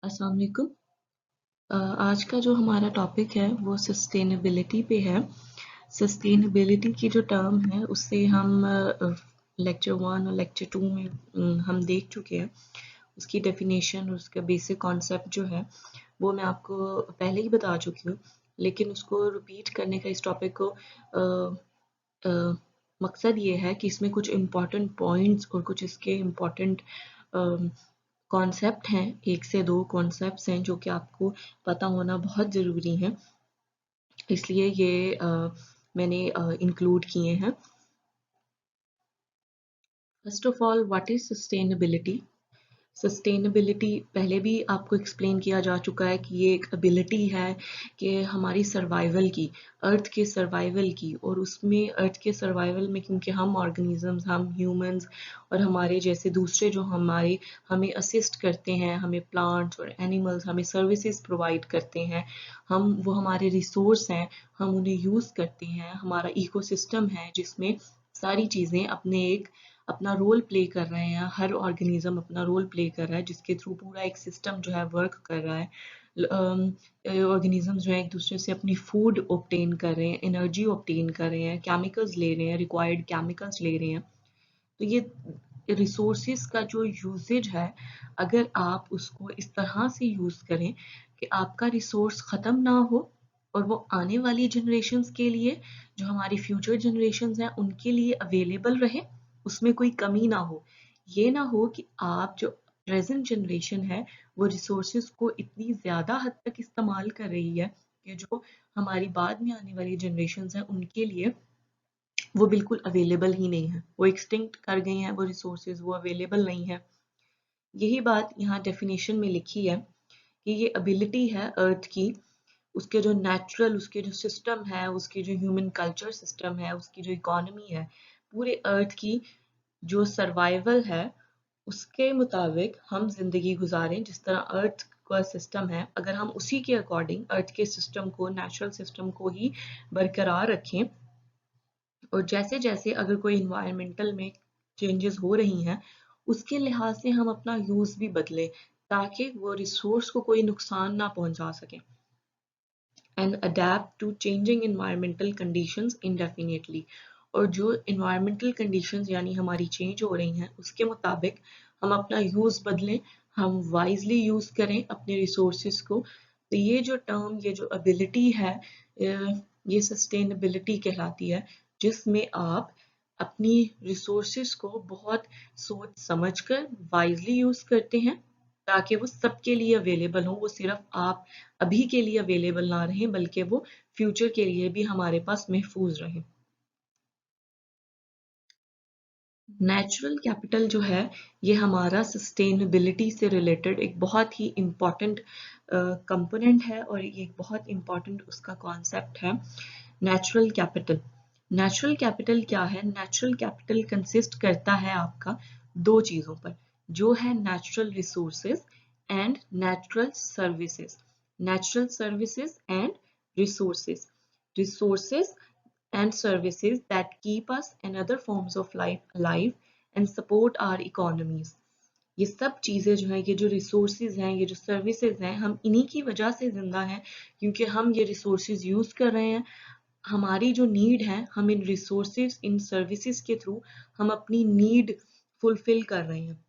अस्सलाम वालेकुम। आज का जो हमारा टॉपिक है वो सस्टेनेबिलिटी पे है। सस्टेनेबिलिटी की जो टर्म है उससे हम लेक्चर 1 और लेक्चर 2 में हम देख चुके हैं। उसकी डेफिनेशन और उसका बेसिक कॉन्सेप्ट जो है वो मैं आपको पहले ही बता चुकी हूँ, लेकिन उसको रिपीट करने का इस टॉपिक को मकसद ये है कि इसमें कुछ इम्पॉर्टेंट पॉइंट्स और कुछ इसके इम्पॉर्टेंट कॉन्सेप्ट हैं। 1 से 2 कॉन्सेप्ट्स हैं जो कि आपको पता होना बहुत ज़रूरी है, इसलिए ये मैंने इंक्लूड किए हैं। First of all, what is sustainability? Sustainability पहले भी आपको एक्सप्लेन किया जा चुका है कि ये एक एबिलिटी है कि हमारी सर्वाइवल की, अर्थ के सर्वाइवल की, और उसमें अर्थ के सर्वाइवल में क्योंकि हम ऑर्गेनिजम्स, हम ह्यूमंस और हमारे जैसे दूसरे जो हमारे हमें असिस्ट करते हैं, हमें प्लांट्स और एनिमल्स हमें सर्विसेज प्रोवाइड करते हैं, वो हमारे रिसोर्स हैं, हम उन्हें यूज़ करते हैं। हमारा इकोसिस्टम है जिसमें सारी चीज़ें अपना रोल प्ले कर रहे हैं, हर ऑर्गेनिज्म अपना रोल प्ले कर रहा है, जिसके थ्रू पूरा एक सिस्टम जो है वर्क कर रहा है। ऑर्गेनिजम्स जो है एक दूसरे से अपनी फूड ऑब्टेन कर रहे हैं, एनर्जी ऑब्टेन कर रहे हैं, केमिकल्स ले रहे हैं, रिक्वायर्ड केमिकल्स ले रहे हैं। तो ये रिसोर्सेज का जो यूजेज है, अगर आप उसको इस तरह से यूज करें कि आपका रिसोर्स खत्म ना हो और वो आने वाली जनरेशन्स के लिए, जो हमारी फ्यूचर जनरेशन्स हैं उनके लिए अवेलेबल रहे, उसमें कोई कमी ना हो। ये ना हो कि आप जो प्रेजेंट जनरेशन है वो रिसोर्सेज को इतनी ज्यादा हद तक इस्तेमाल कर रही है कि जो हमारी बाद में आने वाली जनरेशन्स हैं उनके लिए वो बिल्कुल अवेलेबल ही नहीं है, वो एक्सटिंक्ट कर गई हैं, वो रिसोर्सेज वो अवेलेबल नहीं है। यही बात यहाँ डेफिनेशन में लिखी है कि ये एबिलिटी है अर्थ की, उसके जो नेचुरल, उसके जो सिस्टम है, उसके जो ह्यूमन कल्चर सिस्टम है, उसकी जो इकोनॉमी है, पूरे अर्थ की जो सर्वाइवल है उसके मुताबिक हम जिंदगी गुजारें। जिस तरह अर्थ का सिस्टम है, अगर हम उसी के अकॉर्डिंग अर्थ के सिस्टम को, नेचुरल सिस्टम को ही बरकरार रखें, और जैसे जैसे अगर कोई इन्वायरमेंटल में चेंजेस हो रही हैं उसके लिहाज से हम अपना यूज भी बदलें ताकि वो रिसोर्स को कोई नुकसान ना पहुंचा सके। And adapt to changing environmental conditions indefinitely, और जो इन्वायरमेंटल कंडीशंस यानी हमारी चेंज हो रही हैं उसके मुताबिक हम अपना यूज बदलें, हम वाइजली यूज करें अपने रिसोर्सेज को। तो ये जो टर्म, ये जो एबिलिटी है, ये सस्टेनेबिलिटी कहलाती है, जिसमें आप अपनी रिसोर्सेज को बहुत सोच समझकर वाइजली यूज करते हैं ताकि वो सबके लिए अवेलेबल हो, वो सिर्फ आप अभी के लिए अवेलेबल ना रहे बल्कि वो फ्यूचर के लिए भी हमारे पास महफूज रहे। नेचुरल कैपिटल जो है ये हमारा सस्टेनेबिलिटी से रिलेटेड एक बहुत ही इम्पॉर्टेंट कंपोनेंट है, और ये एक बहुत इम्पॉर्टेंट उसका कॉन्सेप्ट है, नेचुरल कैपिटल। नेचुरल कैपिटल क्या है? नेचुरल कैपिटल कंसिस्ट करता है आपका दो चीज़ों पर, जो है natural resources and natural services. Natural services and resources, resources and services that keep us and other forms of life alive and support our economies। ये सब चीज़ें जो हैं, ये जो रिसोर्सेज हैं, ये जो सर्विसेज हैं, हम इन्हीं की वजह से जिंदा हैं क्योंकि हम ये रिसोर्सेज यूज़ कर रहे हैं। हमारी जो नीड है, हम इन रिसोर्सेज, इन सर्विसेज के थ्रू हम अपनी नीड फुलफिल कर रहे हैं।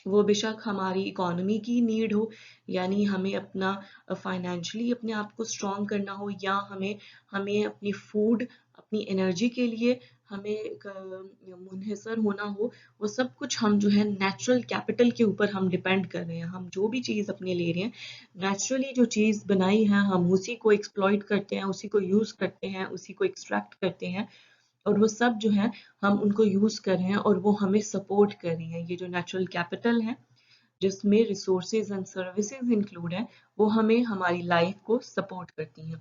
वो बेशक हमारी इकोनॉमी की नीड हो, यानी हमें अपना फाइनेंशियली अपने आप को स्ट्रॉन्ग करना हो, या हमें हमें अपनी फूड, अपनी एनर्जी के लिए हमें मुनहसर होना हो। वो सब कुछ हम जो है नेचुरल कैपिटल के ऊपर हम डिपेंड कर रहे हैं। हम जो भी चीज़ अपने ले रहे हैं, नेचुरली जो चीज़ बनाई है हम उसी को एक्सप्लॉइट करते हैं, उसी को यूज़ करते हैं, उसी को एक्सट्रैक्ट करते हैं, और वो सब जो है हम उनको यूज कर रहे हैं और वो हमें सपोर्ट कर रही हैं। ये जो नेचुरल कैपिटल है जिसमें रिसोर्सेज एंड सर्विसेज इंक्लूड है, वो हमें हमारी लाइफ को सपोर्ट करती हैं।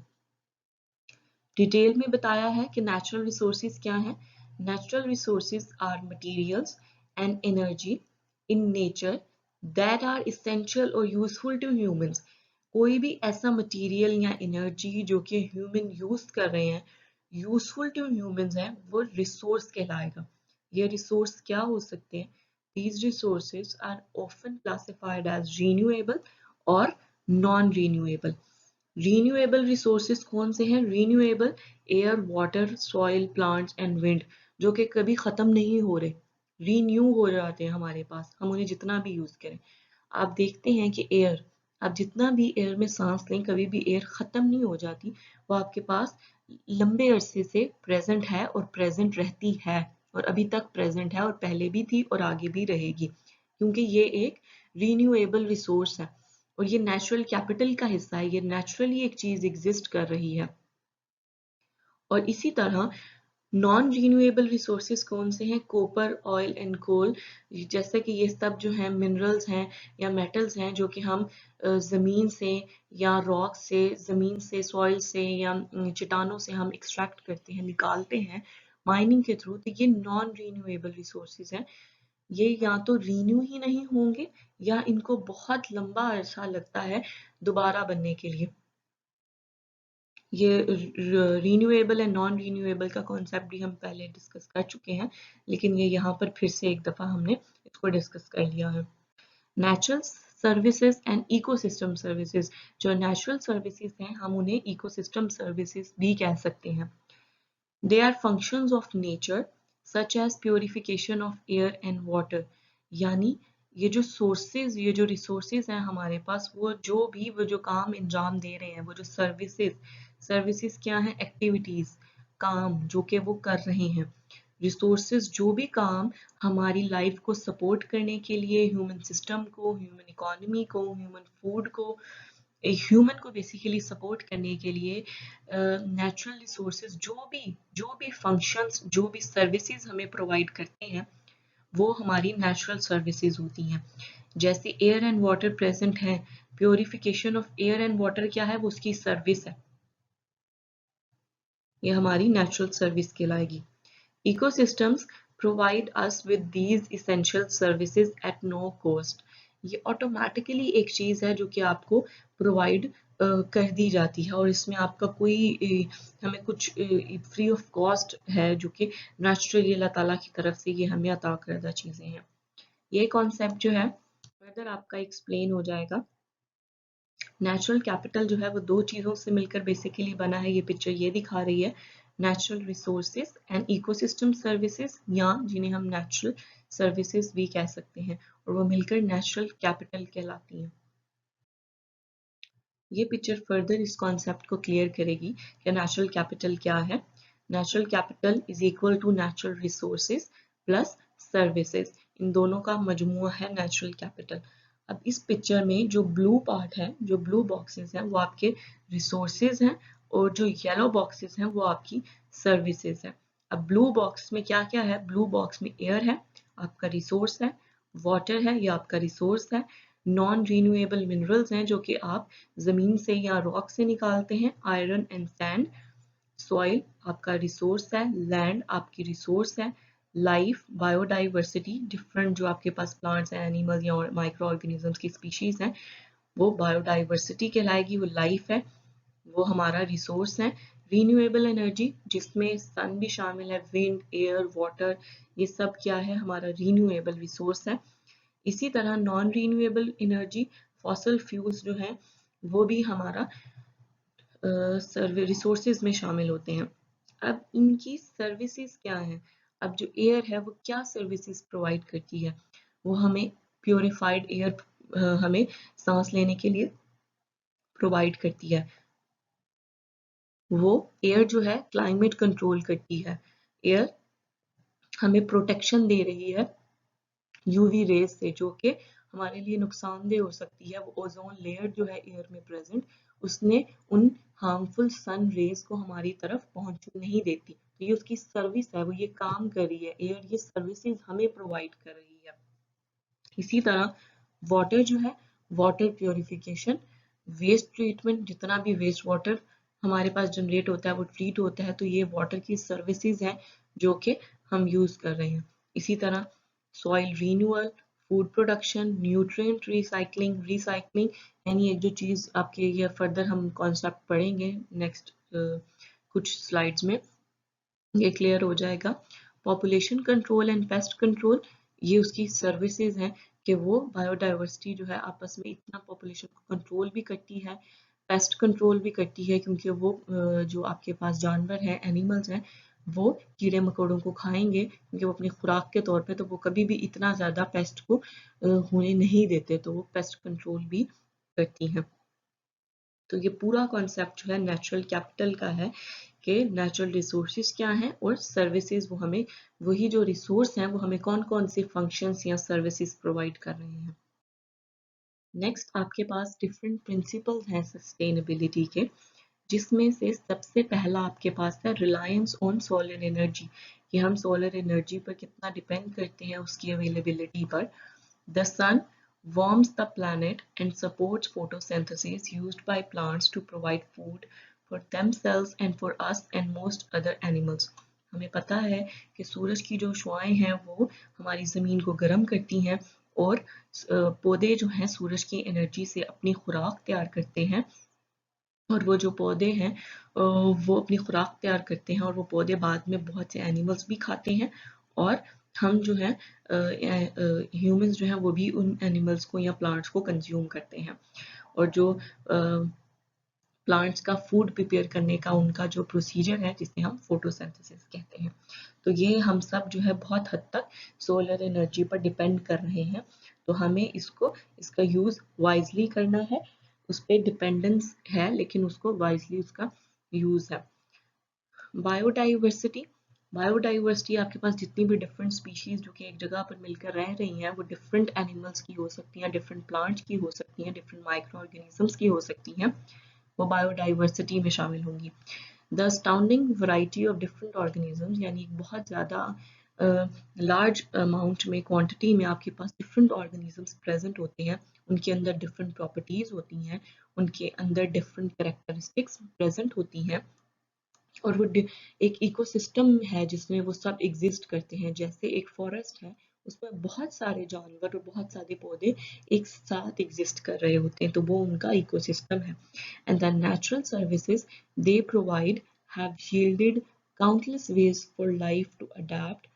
डिटेल में बताया है कि नेचुरल रिसोर्सेज क्या है। Natural resources are materials and energy in nature that are essential और यूजफुल टू ह्यूमंस। कोई भी ऐसा मटेरियल या एनर्जी जो कि ह्यूमन यूज कर रहे हैं, यूजफुल टू ह्यूमंस है, वो रिसोर्स कहलाएगा। ये रिसोर्स क्या हो सकते हैं? these resources are often classified as renewable और non-renewable. Renewable resources कौन से हैं? Renewable air, water, soil, plants and wind, जो कि कभी ख़त्म नहीं हो रहे, renew हो जाते हैं हमारे पास, हम उन्हें जितना भी यूज़ करें। आप देखते हैं कि एयर, आप जितना भी एयर में सांस लें, कभी भी एयर ख़त्म नहीं हो जाती, वो आपके पास लंबे अरसे से प्रेजेंट है और प्रेजेंट रहती है, और अभी तक प्रेजेंट है और पहले भी थी और आगे भी रहेगी, क्योंकि ये एक रीन्यूएबल रिसोर्स है और ये नेचुरल कैपिटल का हिस्सा है, ये नेचुरली एक चीज एग्जिस्ट कर रही है। और इसी तरह नॉन रीन्यूएबल रिसोर्सेज कौन से हैं? कॉपर, ऑयल एंड कोल, जैसे कि ये सब जो हैं मिनरल्स हैं या मेटल्स हैं जो कि हम ज़मीन से या रॉक से, ज़मीन से, सॉइल से या चट्टानों से हम एक्सट्रैक्ट करते हैं, निकालते हैं माइनिंग के थ्रू, तो ये नॉन रीन्यूएबल रिसोर्सेज हैं। ये या तो रीन्यू ही नहीं होंगे या इनको बहुत लंबा अरसा लगता है दोबारा बनने के लिए। ये रीन्यूएबल एंड नॉन रीन्यूएबल का कॉन्सेप्ट भी हम पहले डिस्कस कर चुके हैं, लेकिन ये यहाँ पर फिर से एक दफ़ा हमने इसको डिस्कस कर लिया है। Natural services and ecosystem services, जो नेचुरल सर्विसेज हैं हम उन्हें इकोसिस्टम सर्विसेज भी कह सकते हैं। They are functions of nature such as purification of air and water, यानी ये जो सोर्सेज, ये जो रिसोर्सेज हैं हमारे पास, वो जो काम अंजाम दे रहे हैं, वो जो सर्विसेज क्या हैं? एक्टिविटीज, काम जो कि वो कर रहे हैं। रिसोर्सेज जो भी काम हमारी लाइफ को सपोर्ट करने के लिए, ह्यूमन सिस्टम को, ह्यूमन इकोनॉमी को, ह्यूमन फूड को, ह्यूमन को बेसिकली सपोर्ट करने के लिए नेचुरल रिसोर्सेज जो भी फंक्शंस, जो भी सर्विसेज हमें प्रोवाइड करते हैं, वो हमारी नेचुरल सर्विसेज होती हैं। जैसे एयर एंड वाटर प्रेजेंट है, purification of air and water क्या है? वो उसकी सर्विस है, ये हमारी नेचुरल सर्विस कहलाएगी। Ecosystems provide us with these essential services at no cost, ये ऑटोमेटिकली एक चीज़ है जो कि आपको प्रोवाइड कर दी जाती है और इसमें आपका कोई हमें कुछ फ्री ऑफ कॉस्ट है, जो कि नेचुरली अल्लाह ताला की तरफ से ये हमें अता करदा चीज़ें हैं। ये कॉन्सेप्ट जो है फर्दर आपका एक्सप्लेन हो जाएगा। नेचुरल कैपिटल जो है वो दो चीज़ों से मिलकर बेसिकली बना है, ये पिक्चर ये दिखा रही है, natural resources and ecosystem services, या जिन्हें हम नेचुरल सर्विसेज भी कह सकते हैं, और वो मिलकर नेचुरल कैपिटल कहलाती हैं। ये पिक्चर फर्दर इस कॉन्सेप्ट को क्लियर करेगी कि नेचुरल कैपिटल क्या है। Natural capital is equal to natural resources plus services, इन दोनों का मजमुआ है नेचुरल कैपिटल। अब इस पिक्चर में जो ब्लू पार्ट है, जो ब्लू बॉक्सेस हैं, वो आपके रिसोर्सेज हैं और जो येलो बॉक्सेस हैं वो आपकी सर्विसेज है। अब ब्लू बॉक्स में क्या क्या है? ब्लू बॉक्स में एयर है, आपका रिसोर्स है, वाटर है, ये आपका रिसोर्स है, नॉन रीन्यूएबल मिनरल्स हैं जो कि आप जमीन से या रॉक से निकालते हैं, आयरन एंड सैंड, सॉइल आपका रिसोर्स है, लैंड आपकी रिसोर्स है, लाइफ, बायोडाइवर्सिटी, डिफरेंट जो आपके पास प्लांट्स हैं, एनिमल्स या माइक्रो ऑर्गेनिजम्स की स्पीशीज हैं, वो बायोडाइवर्सिटी कहलाएगी, वो लाइफ है, वो हमारा रिसोर्स है। रीन्यूएबल एनर्जी जिसमें सन भी शामिल है, विंड, एयर, वाटर, ये सब क्या है? हमारा रीन्यूएबल रिसोर्स है। इसी तरह non renewable energy, fossil fuels जो हैं वो भी हमारा रिसोर्सेज में शामिल होते हैं। अब इनकी सर्विसेज क्या हैं? अब जो एयर है वो क्या सर्विसेज प्रोवाइड करती है? वो हमें प्योरीफाइड एयर हमें सांस लेने के लिए प्रोवाइड करती है। वो एयर जो है क्लाइमेट कंट्रोल करती है, एयर हमें प्रोटेक्शन दे रही है यूवी रेज से, जो कि हमारे लिए नुकसानदेह हो सकती है। वो ओजोन लेयर जो है एयर में प्रेजेंट, उसने उन हार्मफुल सन रेज को हमारी तरफ पहुंच नहीं देती, तो ये उसकी सर्विस है, वो ये काम कर रही है, एयर ये सर्विसेज हमें प्रोवाइड कर रही है। इसी तरह वाटर जो है, वाटर प्योरिफिकेशन, वेस्ट ट्रीटमेंट, जितना भी वेस्ट वाटर हमारे पास जनरेट होता है वो ट्रीट होता है, तो ये वाटर की सर्विसेज हैं जो कि हम यूज कर रहे हैं। इसी तरह soil renewal, food production, nutrient recycling, यानी एक जो चीज़ आपके ये फर्दर हम कॉन्सेप्ट पढ़ेंगे नेक्स्ट कुछ स्लाइड्स में, ये क्लियर हो जाएगा। Population control and pest control, ये उसकी सर्विसेज हैं कि वो बायोडाइवर्सिटी जो है आपस में इतना पॉपुलेशन को कंट्रोल भी करती है, पेस्ट कंट्रोल भी करती है, क्योंकि वो जो आपके पास जानवर हैं, एनिमल्स हैं, वो कीड़े मकोड़ों को खाएंगे क्योंकि वो अपनी खुराक के तौर पे, तो वो कभी भी इतना ज़्यादा पेस्ट को होने नहीं देते, तो वो पेस्ट कंट्रोल भी करती हैं। तो ये पूरा कॉन्सेप्ट जो है नेचुरल कैपिटल का है कि नेचुरल रिसोर्सेज क्या हैं और सर्विसेज वो हमें, वही जो रिसोर्स हैं वो हमें कौन कौन से फंक्शंस या सर्विसेज प्रोवाइड कर रहे हैं। नेक्स्ट आपके पास डिफरेंट प्रिंसिपल्स हैं सस्टेनेबिलिटी के, जिसमें से सबसे पहला आपके पास है रिलायंस ऑन सोलर एनर्जी, कि हम सोलर एनर्जी पर कितना डिपेंड करते हैं उसकी अवेलेबिलिटी पर। The sun warms the planet and supports photosynthesis used by plants to provide food for themselves and for us and most other animals. हमें पता है कि सूरज की जो शुआएं हैं वो हमारी ज़मीन को गर्म करती हैं और पौधे जो हैं सूरज की एनर्जी से अपनी खुराक तैयार करते हैं, और वो जो पौधे हैं वो अपनी खुराक तैयार करते हैं और वो पौधे बाद में बहुत से एनिमल्स भी खाते हैं, और हम जो है ह्यूमंस जो हैं वो भी उन एनिमल्स को या प्लांट्स को कंज्यूम करते हैं। और जो प्लांट्स का फूड प्रिपेयर करने का उनका जो प्रोसीजर है जिसे हम फोटोसिंथेसिस कहते हैं, तो ये हम सब जो है बहुत हद तक सोलर एनर्जी पर डिपेंड कर रहे हैं। तो हमें इसका यूज़ वाइजली करना है, उस पर डिपेंडेंस है लेकिन उसको वाइजली उसका यूज़ है। बायोडाइवर्सिटी, बायोडाइवर्सिटी आपके पास जितनी भी डिफरेंट स्पीशीज जो कि एक जगह पर मिलकर रह रही हैं वो डिफरेंट एनिमल्स की हो सकती हैं, डिफरेंट प्लांट्स की हो सकती हैं, डिफरेंट माइक्रो ऑर्गेनिजम्स की हो सकती हैं, वो बायोडाइवर्सिटी में शामिल होंगी। The astounding variety of different organisms, यानी बहुत ज़्यादा लार्ज अमाउंट में, क्वांटिटी में आपके पास डिफरेंट ऑर्गेनिजम्स प्रेजेंट होते हैं, उनके अंदर डिफरेंट प्रॉपर्टीज होती हैं, उनके अंदर डिफरेंट कैरेक्टरिस्टिक्स प्रेजेंट होती हैं, और वो एक इकोसिस्टम है जिसमें वो सब एग्जिस्ट करते हैं। जैसे एक फॉरेस्ट है उसमें बहुत सारे जानवर और बहुत सारे पौधे एक साथ एग्जिस्ट कर रहे होते हैं, तो वो उनका इकोसिस्टम है। And the natural services they provide have yielded countless ways for life to adapt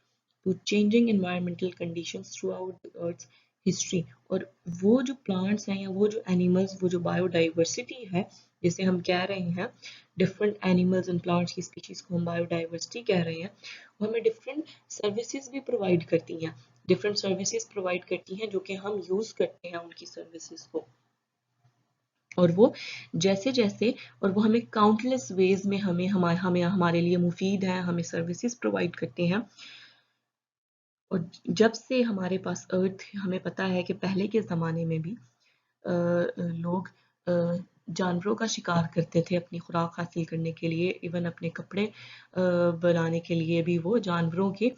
to changing environmental conditions throughout the earth's history. और वो जो प्लांट्स हैं या वो जो एनिमल्स, वो जो बायोडाइवर्सिटी है जिसे हम कह रहे हैं, डिफरेंट एनिमल्स एंड प्लांट्स की स्पीशीज को हम बायोडाइवर्सिटी कह रहे हैं, वो हमें डिफरेंट सर्विसेज भी प्रोवाइड करती हैं, डिफरेंट सर्विसेज प्रोवाइड करती हैं जो कि हम यूज करते हैं उनकी सर्विसेज को, और वो जैसे जैसे, और वो हमें काउंटलेस वेज में हमारे लिए मुफीद है, हमें सर्विसेज प्रोवाइड करते हैं। और जब से हमारे पास अर्थ, हमें पता है कि पहले के ज़माने में भी लोग जानवरों का शिकार करते थे अपनी खुराक हासिल करने के लिए, इवन अपने कपड़े बनाने के लिए भी वो जानवरों के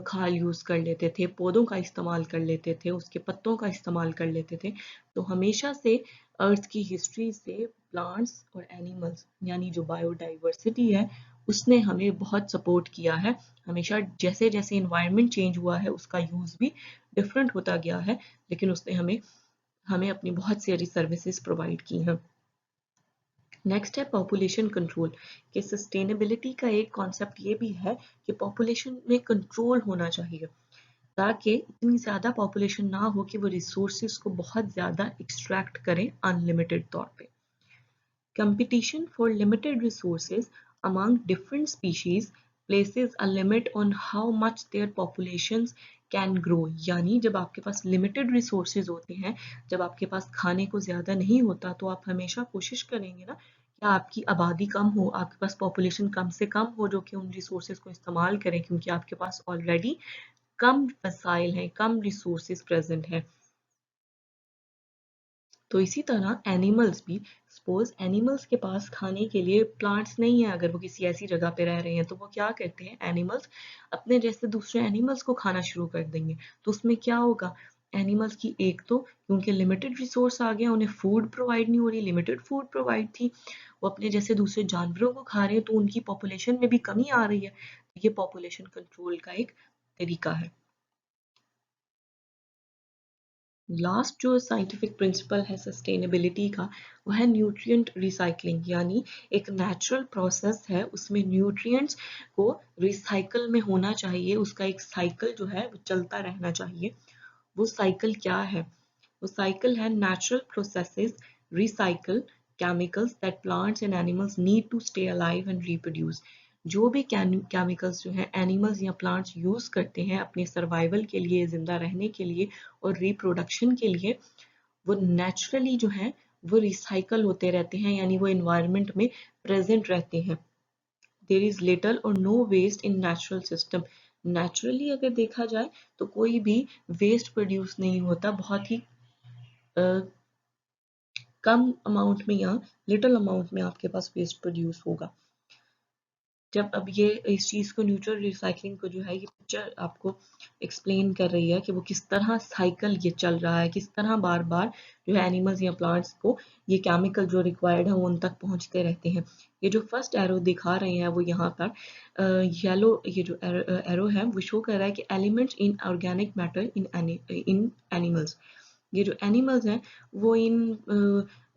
खाल यूज़ कर लेते थे, पौधों का इस्तेमाल कर लेते थे, उसके पत्तों का इस्तेमाल कर लेते थे। तो हमेशा से अर्थ की हिस्ट्री से प्लांट्स और एनिमल्स, यानी जो बायोडाइवर्सिटी है, उसने हमें बहुत सपोर्ट किया है हमेशा। जैसे जैसे इन्वायरमेंट चेंज हुआ है उसका यूज़ भी डिफरेंट होता गया है, लेकिन उसने हमें हमें अपनी बहुत सारी सर्विसेज प्रोवाइड की हैं। नेक्स्ट है पॉपुलेशन कंट्रोल, कि सस्टेनेबिलिटी का एक कॉन्सेप्ट ये भी है कि पॉपुलेशन में कंट्रोल होना चाहिए, ताकि इतनी ज़्यादा पॉपुलेशन ना हो कि वो रिसोर्सेज को बहुत ज़्यादा एक्सट्रैक्ट करें अनलिमिटेड तौर पे। Competition for limited resources among different species places a limit on how much their populations can grow। यानी जब आपके पास लिमिटेड रिसोर्सेज होते हैं, जब आपके पास खाने को ज़्यादा नहीं होता, तो आप हमेशा कोशिश करेंगे ना कि आपकी आबादी कम हो, आपके पास पॉपुलेशन कम से कम हो जो कि उन रिसोर्सेज को इस्तेमाल करें, क्योंकि आपके पास ऑलरेडी कम वसाइल हैं, कम रिसोर्सेज प्रेजेंट हैं। तो इसी तरह एनिमल्स भी, सपोज एनिमल्स के पास खाने के लिए प्लांट्स नहीं है, अगर वो किसी ऐसी जगह पे रह रहे हैं, तो वो क्या करते हैं, एनिमल्स अपने जैसे दूसरे एनिमल्स को खाना शुरू कर देंगे। तो उसमें क्या होगा, एनिमल्स की एक तो क्योंकि लिमिटेड रिसोर्स आ गया, उन्हें फूड प्रोवाइड नहीं हो रही, लिमिटेड फूड प्रोवाइड थी, वो अपने जैसे दूसरे जानवरों को खा रहे हैं, तो उनकी पॉपुलेशन में भी कमी आ रही है। ये पॉपुलेशन कंट्रोल का एक तरीका है। लास्ट जो साइंटिफिक प्रिंसिपल है सस्टेनेबिलिटी का, वो है न्यूट्रिएंट रिसाइकलिंग, यानी एक नेचुरल प्रोसेस है, उसमें न्यूट्रिएंट्स को रिसाइकल में होना चाहिए, उसका एक साइकिल जो है वो चलता रहना चाहिए। वो साइकिल क्या है? वो साइकिल है natural processes recycle chemicals that plants and animals need to stay alive and reproduce. जो भी केमिकल्स जो है एनिमल्स या प्लांट्स यूज करते हैं अपने सर्वाइवल के लिए, जिंदा रहने के लिए और रिप्रोडक्शन के लिए, वो नेचुरली जो है वो रिसाइकल होते रहते हैं, यानी वो इन्वायरमेंट में प्रेजेंट रहते हैं। There is little or no waste in natural system. Naturally अगर देखा जाए तो कोई भी वेस्ट प्रोड्यूस नहीं होता, बहुत ही कम अमाउंट में या लिटिल अमाउंट में आपके पास वेस्ट प्रोड्यूस होगा। जब अब ये इस चीज़ को न्यूट्रल रिसाइकलिंग को जो है ये पिक्चर आपको एक्सप्लेन कर रही है कि वो किस तरह साइकिल ये चल रहा है, किस तरह बार बार जो है एनिमल्स या प्लांट्स को ये केमिकल जो रिक्वायर्ड है वो उन तक पहुंचते रहते हैं। ये जो फर्स्ट एरो दिखा रहे हैं वो यहाँ पर येलो, ये जो एरो है वो शो कर रहा है कि elements in organic matter in animals. ये जो एनिमल्स हैं वो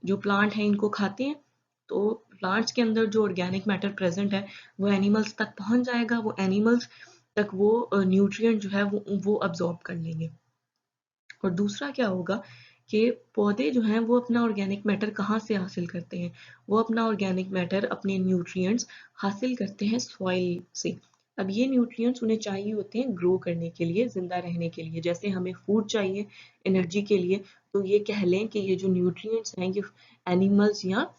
जो प्लांट हैं इनको खाते हैं, तो प्लांट्स के अंदर जो ऑर्गेनिक मैटर प्रेजेंट है वो एनिमल्स तक पहुंच जाएगा, वो एनिमल्स तक वो न्यूट्रिएंट जो है वो अब्जॉर्ब कर लेंगे। और दूसरा क्या होगा कि पौधे जो हैं वो अपना ऑर्गेनिक मैटर कहाँ से हासिल करते हैं? वो अपना ऑर्गेनिक मैटर, अपने न्यूट्रिएंट्स हासिल करते हैं सॉइल से। अब ये न्यूट्रिएंट्स उन्हें चाहिए होते हैं ग्रो करने के लिए, जिंदा रहने के लिए, जैसे हमें फूड चाहिए एनर्जी के लिए। तो ये कह लें कि ये जो न्यूट्रिएंट्स हैं ये एनिमल्स या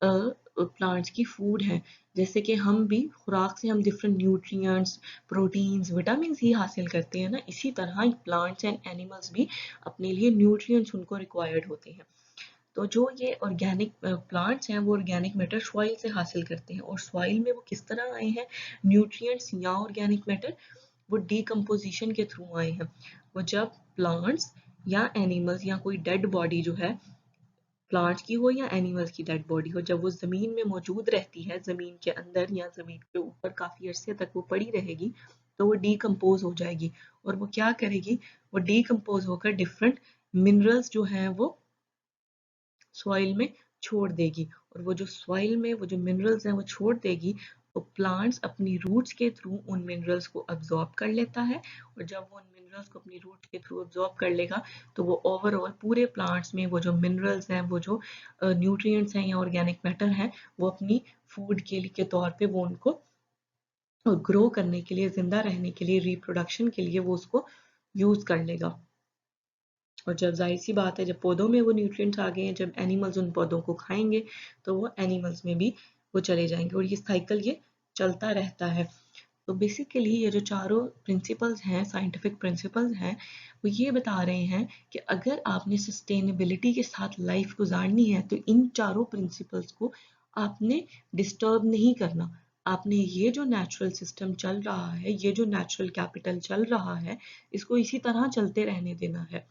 प्लांट्स की फूड है। जैसे कि हम भी खुराक से हम डिफरेंट न्यूट्रिएंट्स, प्रोटीन्स, विटामिन ही हासिल करते हैं ना, इसी तरह प्लांट्स एंड एनिमल्स भी अपने लिए न्यूट्रिएंट्स उनको रिक्वायर्ड होते हैं। तो जो ये ऑर्गेनिक प्लांट्स हैं वो ऑर्गेनिक मैटर सॉइल से हासिल करते हैं, और सॉइल में वो किस तरह आए हैं न्यूट्रिएंट्स या ऑर्गेनिक मैटर? वो डीकम्पोजिशन के थ्रू आए हैं। वो जब प्लांट्स या एनिमल्स या कोई डेड बॉडी जो है, प्लांट्स की हो या एनिमल्स की डेड बॉडी हो, जब वो जमीन में मौजूद रहती है, जमीन के अंदर या जमीन के ऊपर काफी अरसे तक वो पड़ी रहेगी, तो वो डीकम्पोज हो जाएगी। और वो क्या करेगी? वो डीकम्पोज होकर डिफरेंट मिनरल्स जो हैं वो सॉइल में छोड़ देगी, और वो जो सॉइल में वो जो मिनरल्स हैं वो छोड़ देगी, तो प्लांट्स अपनी रूट्स के थ्रू उन मिनरल्स को अब्जॉर्ब कर लेता है। और जब वो उन मिनरल्स को अपनी रूट्स के थ्रू अब्जॉर्ब कर लेगा, तो वो ओवरऑल पूरे प्लांट्स में वो जो मिनरल्स हैं, वो जो न्यूट्रिएंट्स हैं या ऑर्गेनिक मैटर हैं, वो अपनी फूड के तौर पे वो उनको ग्रो करने के लिए, जिंदा रहने के लिए, रिप्रोडक्शन के लिए वो उसको यूज कर लेगा। और जब जाहिर सी बात है, जब पौधों में वो न्यूट्रिएंट्स आ गए हैं, जब एनिमल्स उन पौधों को खाएंगे, तो वो एनिमल्स में भी वो चले जाएंगे, और ये साइकिल ये चलता रहता है। तो बेसिकली ये जो चारों प्रिंसिपल्स हैं, साइंटिफिक प्रिंसिपल्स हैं, वो ये बता रहे हैं कि अगर आपने सस्टेनेबिलिटी के साथ लाइफ गुजारनी है, तो इन चारों प्रिंसिपल्स को आपने डिस्टर्ब नहीं करना। आपने ये जो नेचुरल सिस्टम चल रहा है, ये जो नेचुरल कैपिटल चल रहा है, इसको इसी तरह चलते रहने देना है।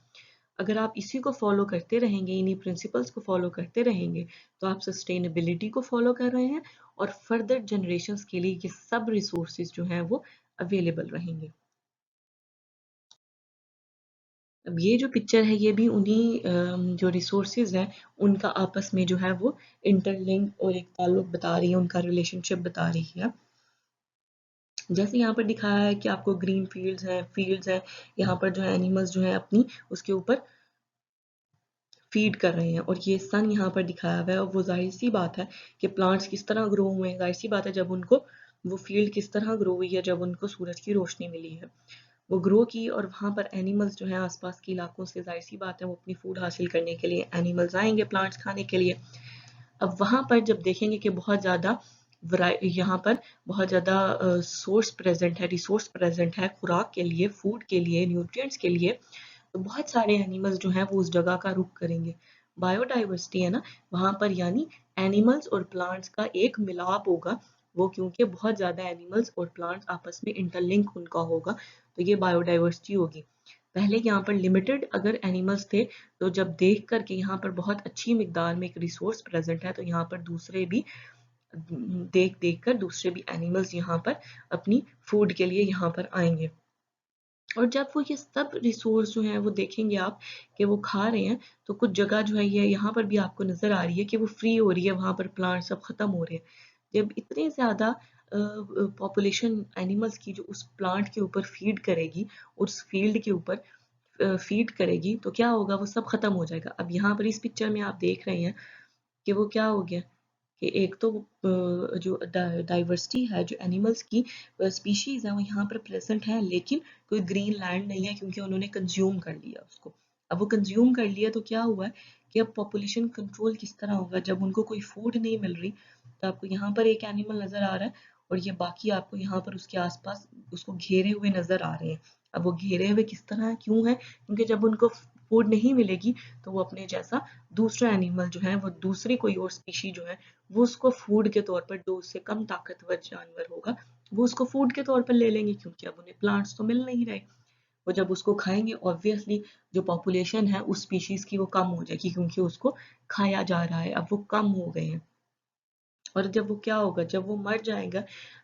अगर आप इसी को फॉलो करते रहेंगे, इन्हीं प्रिंसिपल्स को फॉलो करते रहेंगे, तो आप सस्टेनेबिलिटी को फॉलो कर रहे हैं, और फर्दर जनरेशन्स के लिए ये सब रिसोर्सेज जो हैं वो अवेलेबल रहेंगे। अब ये जो पिक्चर है ये भी उन्हीं जो रिसोर्सेज हैं उनका आपस में जो है वो इंटरलिंक और एक ताल्लुक बता रही है, उनका रिलेशनशिप बता रही है। जैसे यहाँ पर दिखाया है कि आपको ग्रीन फील्ड्स हैं, यहाँ पर जो है एनिमल्स जो है अपनी उसके ऊपर फीड कर रहे हैं, और ये सन यहाँ पर दिखाया हुआ है, और वो जाहिर सी बात है कि प्लांट्स किस तरह ग्रो हुए हैं। जाहिर सी बात है, जब उनको वो फील्ड किस तरह ग्रो हुई है, जब उनको सूरज की रोशनी मिली है, वो ग्रो की, और वहाँ पर एनिमल्स जो है आसपास के इलाकों से, जाहिर सी बात है, वो अपनी फूड हासिल करने के लिए एनिमल्स आएंगे प्लांट्स खाने के लिए। अब वहाँ पर जब देखेंगे कि बहुत ज़्यादा यहाँ पर बहुत ज़्यादा सोर्स प्रेजेंट है, रिसोर्स प्रेजेंट है खुराक के लिए, फूड के लिए, न्यूट्रिएंट्स के लिए, तो बहुत सारे एनिमल्स जो हैं वो उस जगह का रुख करेंगे। बायोडाइवर्सिटी है ना वहाँ पर, यानी एनिमल्स और प्लांट्स का एक मिलाप होगा। वो क्योंकि बहुत ज़्यादा एनिमल्स और प्लांट्स आपस में इंटरलिंक उनका होगा, तो ये बायोडाइवर्सिटी होगी। पहले यहाँ पर लिमिटेड अगर एनिमल्स थे, तो जब देख कर के यहाँ पर बहुत अच्छी मिकदार में एक रिसोर्स प्रेजेंट है, तो यहाँ पर दूसरे भी देख देख कर दूसरे भी एनिमल्स यहाँ पर अपनी फूड के लिए यहाँ पर आएंगे। और जब वो ये सब रिसोर्स जो हैं वो देखेंगे आप कि वो खा रहे हैं, तो कुछ जगह जो है ये यहाँ पर भी आपको नज़र आ रही है कि वो फ्री हो रही है, वहाँ पर प्लांट सब ख़त्म हो रहे हैं। जब इतने ज़्यादा पॉपुलेशन एनिमल्स की जो उस प्लांट के ऊपर फीड करेगी, उस फील्ड के ऊपर फीड करेगी, तो क्या होगा, वो सब ख़त्म हो जाएगा। अब यहाँ पर इस पिक्चर में आप देख रहे हैं कि वो क्या हो गया कि एक तो जो डाइवर्सिटी है, जो एनिमल्स की स्पीशीज है वो यहाँ पर प्रेजेंट है, लेकिन कोई ग्रीन लैंड नहीं है क्योंकि उन्होंने कंज्यूम कर लिया उसको। अब वो कंज्यूम कर लिया तो क्या हुआ है कि अब पॉपुलेशन कंट्रोल किस तरह होगा, जब उनको कोई फूड नहीं मिल रही, तो आपको यहाँ पर एक एनिमल नजर आ रहा है और ये बाकी आपको यहाँ पर उसके आसपास उसको घेरे हुए नजर आ रहे हैं। अब वो घेरे हुए किस तरह है, क्यों है, क्योंकि जब उनको फूड नहीं मिलेगी तो वो अपने जैसा दूसरा एनिमल जो है, वो दूसरी कोई और स्पीशी जो है, वो उसको फूड के तौर पर, जो उससे कम ताकतवर जानवर होगा, वो उसको फूड के तौर पर ले लेंगे क्योंकि अब उन्हें प्लांट्स तो मिल नहीं रहे। वो जब उसको खाएंगे ऑब्वियसली जो पॉपुलेशन है उस स्पीशीज की वो कम हो जाएगी क्योंकि उसको खाया जा रहा है, अब वो कम हो गए हैं। और जब वो क्या होगा, जब वो मर जाएगा,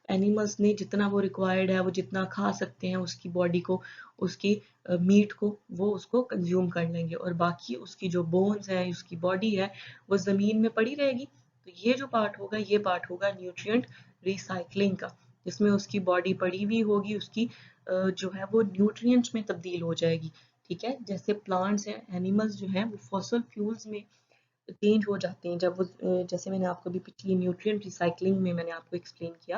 एनिमल्स ने जितना वो रिक्वायर्ड है, वो जितना खा सकते हैं उसकी बॉडी को, उसकी मीट को, वो उसको कंज्यूम कर लेंगे और बाकी उसकी जो बोन्स है, उसकी बॉडी है, वो ज़मीन में पड़ी रहेगी। तो ये जो पार्ट होगा, ये पार्ट होगा न्यूट्रिएंट रिसाइकलिंग का, जिसमें उसकी बॉडी पड़ी हुई होगी, उसकी जो है वो न्यूट्रिएंट्स में तब्दील हो जाएगी। ठीक है, जैसे प्लांट्स हैं, एनिमल्स जो हैं वो फॉसल फ्यूल्स में चेंज हो जाते हैं जब वो जैसे मैंने आपको अभी पिछली न्यूट्रिएंट रिसाइकलिंग में मैंने आपको एक्सप्लेन किया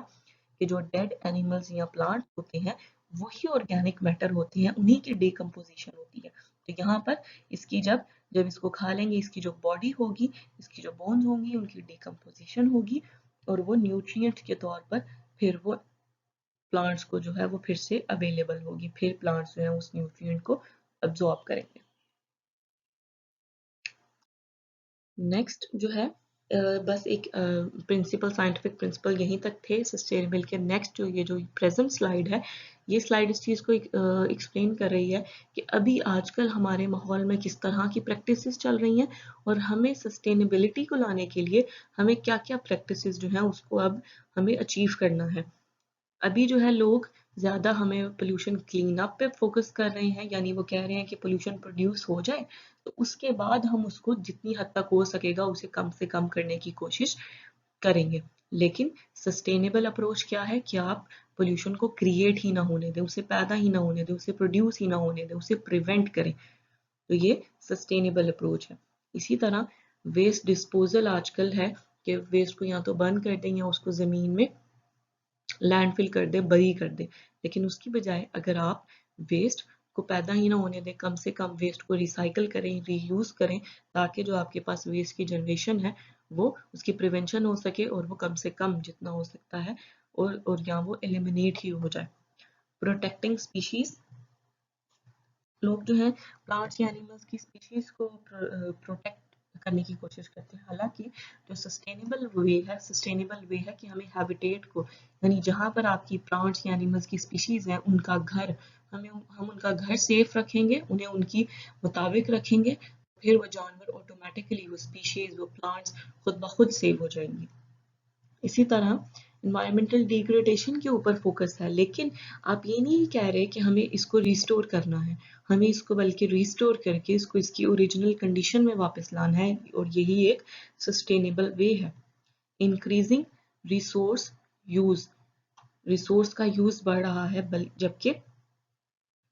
कि जो डेड एनिमल्स या प्लांट्स होते हैं वही ऑर्गेनिक मैटर होते हैं, उन्हीं की डिकम्पोजिशन होती है। तो यहाँ पर इसकी जब जब इसको खा लेंगे, इसकी जो बॉडी होगी, इसकी जो बोन्स होंगी, उनकी डिकम्पोजिशन होगी और वो न्यूट्रिएंट के तौर पर फिर वो प्लांट्स को जो है वो फिर से अवेलेबल होगी, फिर प्लांट्स जो है उस न्यूट्रिएंट को अब्जॉर्ब करेंगे। नेक्स्ट जो है बस एक प्रिंसिपल, साइंटिफिक प्रिंसिपल यहीं तक थे सस्टेनेबल के। नेक्स्ट जो ये जो प्रेजेंट स्लाइड है, ये स्लाइड इस चीज़ को एक्सप्लेन कर रही है कि अभी आजकल हमारे माहौल में किस तरह की प्रैक्टिसेस चल रही हैं और हमें सस्टेनेबिलिटी को लाने के लिए हमें क्या क्या प्रैक्टिसेस जो हैं उसको अब हमें अचीव करना है। अभी जो है लोग ज़्यादा हमें पोल्यूशन क्लीन अप पे फोकस कर रहे हैं, यानी वो कह रहे हैं कि पोल्यूशन प्रोड्यूस हो जाए तो उसके बाद हम उसको जितनी हद तक हो सकेगा उसे कम से कम करने की कोशिश करेंगे। लेकिन सस्टेनेबल अप्रोच क्या है कि आप पोल्यूशन को क्रिएट ही ना होने दें, उसे पैदा ही ना होने दें, उसे प्रोड्यूस ही ना होने दें, उसे प्रिवेंट करें। तो ये सस्टेनेबल अप्रोच है। इसी तरह वेस्ट डिस्पोजल आजकल है कि वेस्ट को या तो बर्न कर दें या उसको ज़मीन में लैंडफिल कर दे, बरी कर दे। लेकिन उसकी बजाय अगर आप वेस्ट को पैदा ही ना होने दें, कम से कम वेस्ट को रिसाइकल करें, रीयूज करें, ताकि जो आपके पास वेस्ट की जनरेशन है वो उसकी प्रिवेंशन हो सके और वो कम से कम जितना हो सकता है और या वो एलिमिनेट ही हो जाए। प्रोटेक्टिंग स्पीशीज, लोग जो है प्लांट्स या एनिमल्स की स्पीशीज को प्रोटेक्ट करने की कोशिश करते हैं। हालांकि जो सस्टेनेबल वे है कि हमें हैबिटेट को, यानी जहाँ पर आपकी प्लांट्स या एनिमल्स की स्पीशीज है उनका घर, हम उनका घर सेफ रखेंगे, उन्हें उनकी मुताबिक रखेंगे, फिर वो जानवर ऑटोमेटिकली, वो स्पीशीज, वो प्लांट्स खुद ब खुद सेव हो जाएंगी। इसी तरह इन्वायरमेंटल डिग्रेडेशन के ऊपर फोकस है, लेकिन आप ये नहीं कह रहे कि हमें इसको रिस्टोर करना है, हमें इसको बल्कि रिस्टोर करके इसको इसकी ओरिजिनल कंडीशन में वापस लाना है और यही एक सस्टेनेबल वे है। इंक्रीजिंग रिसोर्स यूज, रिसोर्स का यूज बढ़ रहा है, जबकि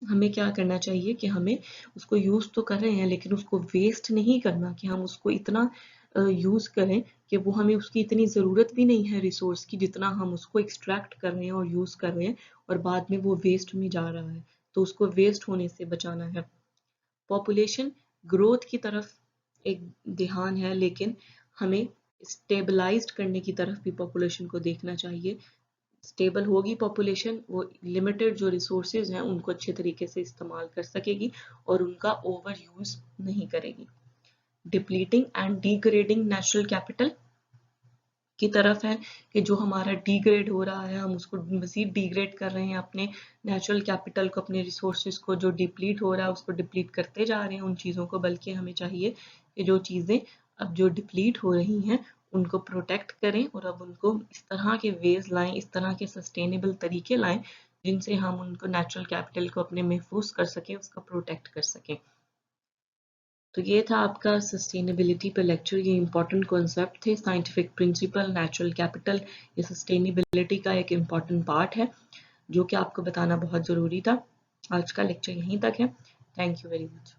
हमें क्या करना चाहिए कि हमें उसको यूज तो कर रहे हैं लेकिन उसको वेस्ट नहीं करना, कि हम उसको इतना यूज करें कि वो हमें उसकी इतनी ज़रूरत भी नहीं है रिसोर्स की, जितना हम उसको एक्सट्रैक्ट कर रहे हैं और यूज कर रहे हैं और बाद में वो वेस्ट में जा रहा है, तो उसको वेस्ट होने से बचाना है। पॉपुलेशन ग्रोथ की तरफ एक ध्यान है, लेकिन हमें स्टेबलाइज्ड करने की तरफ भी पॉपुलेशन को देखना चाहिए। स्टेबल होगी पॉपुलेशन, वो लिमिटेड जो रिसोर्सेज हैं उनको अच्छे तरीके से इस्तेमाल कर सकेगी और उनका ओवर यूज नहीं करेगी। Depleting and degrading natural capital की तरफ है कि जो हमारा डिग्रेड हो रहा है, हम उसको मजीद डिग्रेड कर रहे हैं, अपने नेचुरल कैपिटल को, अपने रिसोर्सेज को, जो डिप्लीट हो रहा है उसको डिप्लीट करते जा रहे हैं उन चीज़ों को, बल्कि हमें चाहिए कि जो चीज़ें अब जो डिप्लीट हो रही हैं उनको प्रोटेक्ट करें और अब उनको इस तरह के वेज लाएं, इस तरह के सस्टेनेबल तरीके लाएं जिनसे हम उनको नेचुरल कैपिटल को अपने महफूज कर सकें, उसका प्रोटेक्ट कर सकें। तो ये था आपका सस्टेनेबिलिटी पर लेक्चर। ये इंपॉर्टेंट कॉन्सेप्ट थे, साइंटिफिक प्रिंसिपल, नेचुरल कैपिटल, ये सस्टेनेबिलिटी का एक इम्पॉर्टेंट पार्ट है जो कि आपको बताना बहुत ज़रूरी था। आज का लेक्चर यहीं तक है। Thank you very much.